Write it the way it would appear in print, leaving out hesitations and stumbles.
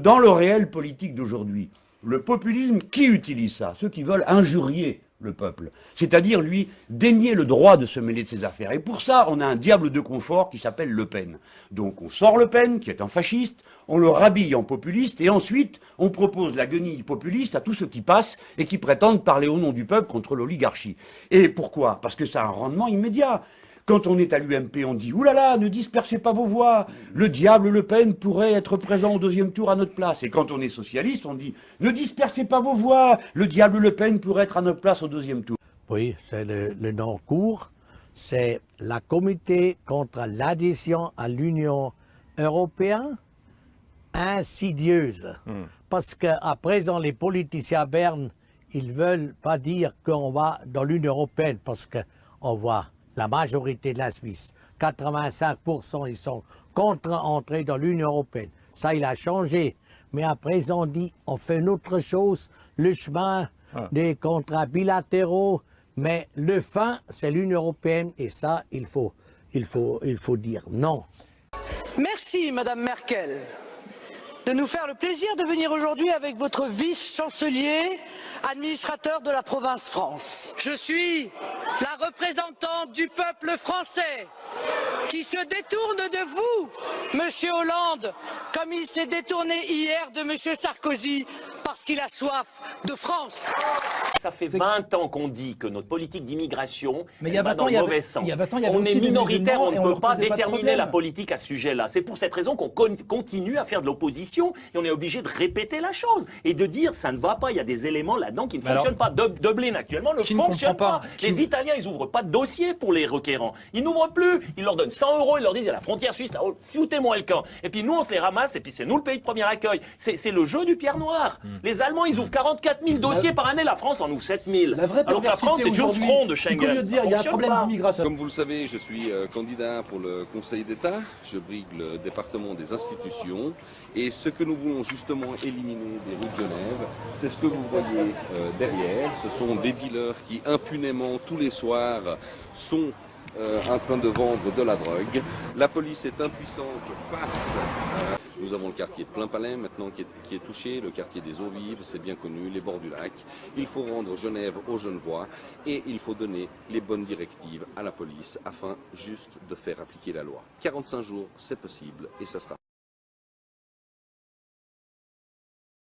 Dans le réel politique d'aujourd'hui, le populisme, qui utilise ça? Ceux qui veulent injurier le peuple. C'est-à-dire lui dénier le droit de se mêler de ses affaires. Et pour ça, on a un diable de confort qui s'appelle Le Pen. Donc on sort Le Pen, qui est un fasciste, on le rhabille en populiste, et ensuite on propose la guenille populiste à tous ceux qui passent et qui prétendent parler au nom du peuple contre l'oligarchie. Et pourquoi? Parce que ça a un rendement immédiat. Quand on est à l'UMP, on dit « Ouh là là, ne dispersez pas vos voix, le diable Le Pen pourrait être présent au deuxième tour à notre place. » Et quand on est socialiste, on dit « Ne dispersez pas vos voix, le diable Le Pen pourrait être à notre place au deuxième tour. » Oui, c'est le nom court, c'est la comité contre l'adhésion à l'Union européenne insidieuse. Parce qu'à présent, les politiciens à Berne, ils ne veulent pas dire qu'on va dans l'Union européenne parce qu'on voit la majorité de la Suisse, 85%, ils sont contre entrer dans l'Union européenne. Ça, il a changé. Mais à présent, on dit, on fait une autre chose, le chemin des contrats bilatéraux, mais le fin, c'est l'Union européenne, et ça, il faut dire non. Merci, Madame Merkel, de nous faire le plaisir de venir aujourd'hui avec votre vice-chancelier, administrateur de la province France. Je suis la représentante du peuple français qui se détourne de vous, Monsieur Hollande, comme il s'est détourné hier de Monsieur Sarkozy, parce qu'il a soif de France. Ça fait 20 ans qu'on dit que notre politique d'immigration va dans le mauvais sens. On est minoritaire, on ne peut pas déterminer la politique à ce sujet-là. C'est pour cette raison qu'on continue à faire de l'opposition et on est obligé de répéter la chose et de dire ça ne va pas, il y a des éléments là-dedans qui ne fonctionnent pas. Dublin actuellement ne fonctionne pas. Les Italiens, ils n'ouvrent pas de dossier pour les requérants. Ils n'ouvrent plus. Ils leur donnent 100 €, ils leur disent il y a la frontière suisse, là, foutez-moi le camp. Et puis nous, on se les ramasse et puis c'est nous le pays de premier accueil. C'est le jeu du Pierre Noir. Les Allemands, ils ouvrent 44 000 dossiers par année, la France en ouvre 7 000. Alors que la France, c'est sur le front de Schengen. Il y a un problème d'immigration. Comme vous le savez, je suis candidat pour le Conseil d'État. Je brigue le département des institutions. Et ce que nous voulons justement éliminer des rues de Genève, c'est ce que vous voyez derrière. Ce sont des dealers qui impunément, tous les soirs, sont en train de vendre de la drogue. La police est impuissante face nous avons le quartier de Plainpalais maintenant qui est touché, le quartier des Eaux Vives, c'est bien connu, les bords du lac. Il faut rendre Genève aux Genevois et il faut donner les bonnes directives à la police afin juste de faire appliquer la loi. 45 jours, c'est possible et ça sera.